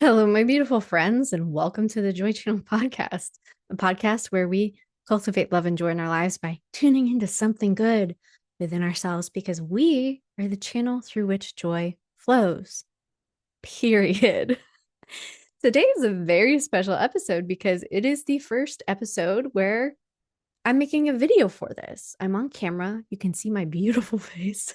Hello, my beautiful friends, and welcome to the Joy Channel podcast, a podcast where we cultivate love and joy in our lives by tuning into something good within ourselves because we are the channel through which joy flows. Period. Today is a very special episode because it is the first episode where I'm making a video for this. I'm on camera. You can see my beautiful face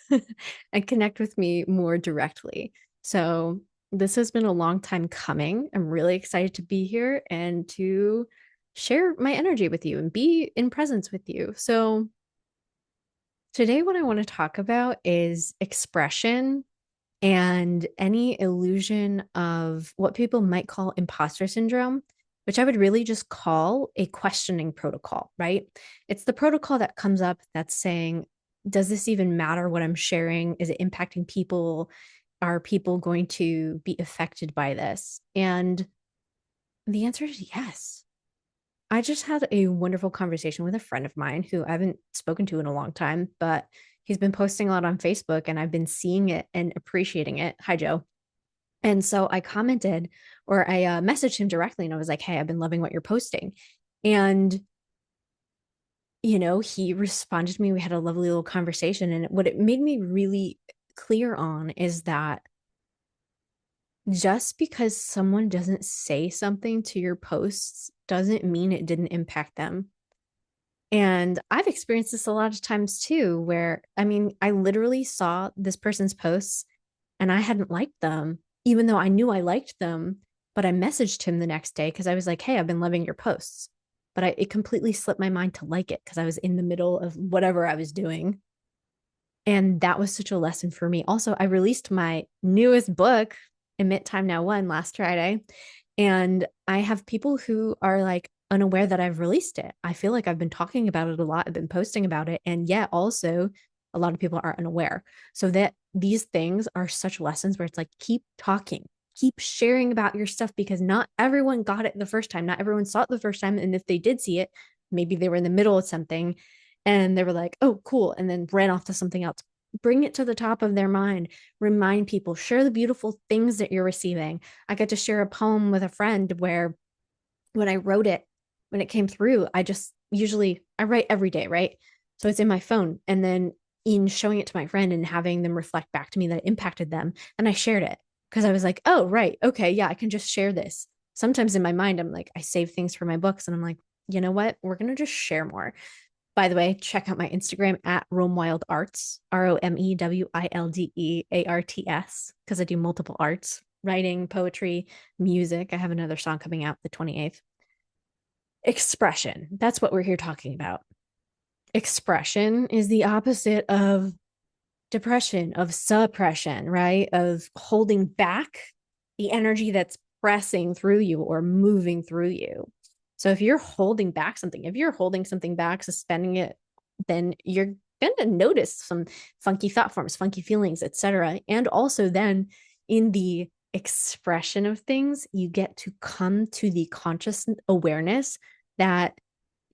and connect with me more directly. So, this has been a long time coming. I'm really excited to be here and to share my energy with you and be in presence with you. So, today, what I want to talk about is expression and any illusion of what people might call imposter syndrome, which I would really just call a questioning protocol, right? It's the protocol that comes up that's saying, does this even matter what I'm sharing? Is it impacting people? Are people going to be affected by this? And the answer is yes. I just had a wonderful conversation with a friend of mine who I haven't spoken to in a long time, but he's been posting a lot on Facebook and I've been seeing it and appreciating it. Hi, Joe. And so I commented or I messaged him directly and I was like, hey, I've been loving what you're posting. And, he responded to me. We had a lovely little conversation. And what it made me really clear on is that just because someone doesn't say something to your posts doesn't mean it didn't impact them. And I've experienced this a lot of times too, where I literally saw this person's posts and I hadn't liked them, even though I knew I liked them. But I messaged him the next day because I was like, hey, I've been loving your posts. But it completely slipped my mind to like it because I was in the middle of whatever I was doing. And that was such a lesson for me. Also, I released my newest book, Emit Time Now One, last Friday. And I have people who are like unaware that I've released it. I feel like I've been talking about it a lot. I've been posting about it. And yet also a lot of people are unaware. So that these things are such lessons where it's like, keep talking, keep sharing about your stuff because not everyone got it the first time. Not everyone saw it the first time. And if they did see it, maybe they were in the middle of something and they were like, oh, cool. And then ran off to something else. Bring it to the top of their mind. Remind people, share the beautiful things that you're receiving. I got to share a poem with a friend where when I wrote it, when it came through, I write every day, right? So it's in my phone. And then in showing it to my friend and having them reflect back to me that it impacted them. And I shared it because I was like, oh, right. Okay. Yeah, I can just share this. Sometimes in my mind, I'm like, I save things for my books and I'm like, you know what? We're going to just share more. By the way, check out my Instagram at Romewild Arts, ROMEWILDEARTS, because I do multiple arts, writing, poetry, music. I have another song coming out the 28th. Expression. That's what we're here talking about. Expression is the opposite of depression, of suppression, right? Of holding back the energy that's pressing through you or moving through you. So if you're holding back something, if you're holding something back, suspending it, then you're going to notice some funky thought forms, funky feelings, etc. And also then in the expression of things, you get to come to the conscious awareness that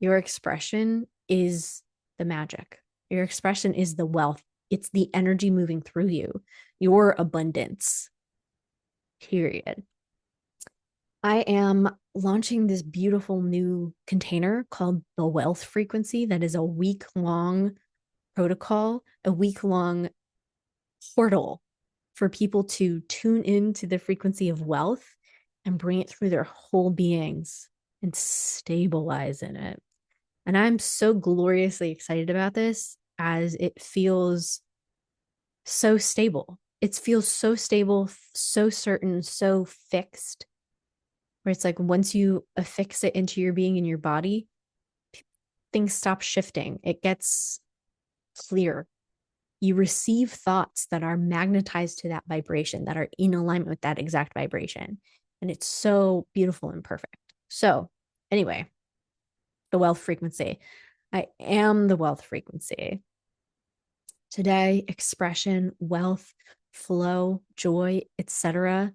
your expression is the magic. Your expression is the wealth. It's the energy moving through you, your abundance, period. I am launching this beautiful new container called the Wealth Frequency that is a week-long protocol, a week-long portal for people to tune into the frequency of wealth and bring it through their whole beings and stabilize in it. And I'm so gloriously excited about this as it feels so stable. It feels so stable, so certain, so fixed, where it's like once you affix it into your being and your body, things stop shifting. It gets clear. You receive thoughts that are magnetized to that vibration, that are in alignment with that exact vibration. And it's so beautiful and perfect. So, anyway, the wealth frequency. I am the wealth frequency. Today, expression, wealth, flow, joy, etc.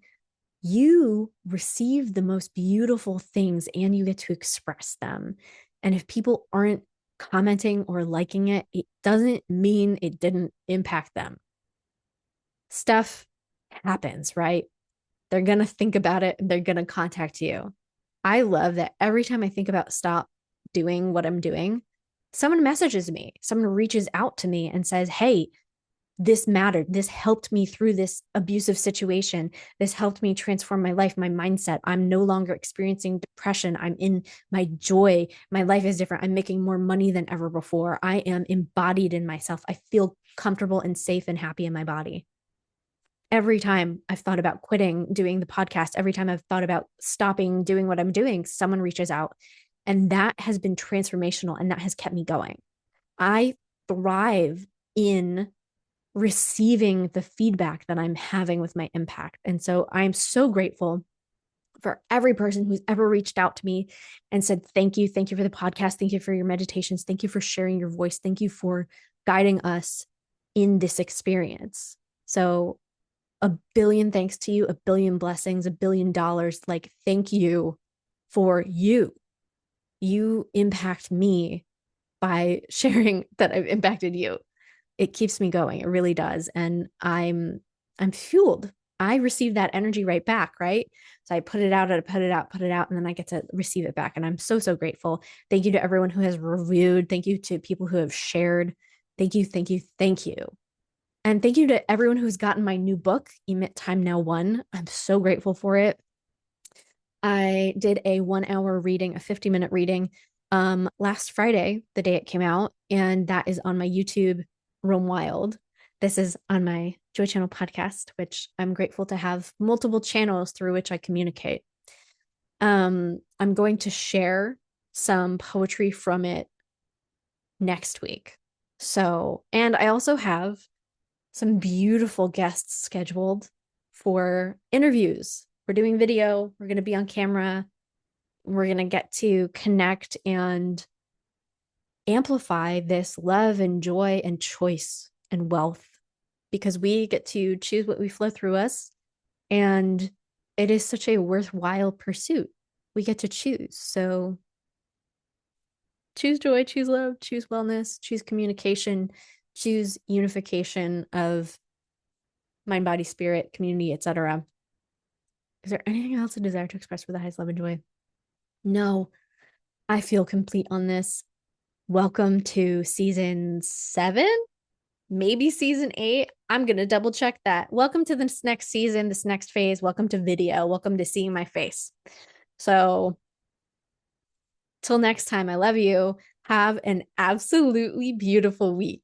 You receive the most beautiful things and you get to express them. And if people aren't commenting or liking it, it doesn't mean it didn't impact them. Stuff happens, right? They're going to think about it and they're going to contact you. I love that every time I think about stop doing what I'm doing, someone messages me, someone reaches out to me and says, hey, this mattered. This helped me through this abusive situation. This helped me transform my life, my mindset. I'm no longer experiencing depression. I'm in my joy. My life is different. I'm making more money than ever before. I am embodied in myself. I feel comfortable and safe and happy in my body. Every time I've thought about quitting doing the podcast, every time I've thought about stopping doing what I'm doing, someone reaches out. And that has been transformational and that has kept me going. I thrive in receiving the feedback that I'm having with my impact. And so I'm so grateful for every person who's ever reached out to me and said, thank you. Thank you for the podcast. Thank you for your meditations. Thank you for sharing your voice. Thank you for guiding us in this experience. So a billion thanks to you, a billion blessings, $1 billion. Like, thank you for you. You impact me by sharing that I've impacted you. It keeps me going. It really does. And I'm fueled. I receive that energy right back, right? So I put it out, and then I get to receive it back. And I'm so, so grateful. Thank you to everyone who has reviewed. Thank you to people who have shared. Thank you, thank you, thank you. And thank you to everyone who's gotten my new book, Emit Time Now 1. I'm so grateful for it. I did a 1-hour reading, a 50-minute reading last Friday, the day it came out. And that is on my YouTube, Roam Wild. This is on my Joy Channel podcast, which I'm grateful to have multiple channels through which I communicate. I'm going to share some poetry from it next week. So, and I also have some beautiful guests scheduled for interviews. We're doing video, we're going to be on camera, we're going to get to connect and amplify this love and joy and choice and wealth, because we get to choose what we flow through us. And it is such a worthwhile pursuit. We get to choose. So choose joy, choose love, choose wellness, choose communication, choose unification of mind, body, spirit, community, etc. Is there anything else I desire to express for the highest love and joy? No, I feel complete on this. Welcome to season 7, maybe season 8. I'm going to double check that. Welcome to this next season, this next phase. Welcome to video. Welcome to seeing my face. So till next time, I love you. Have an absolutely beautiful week.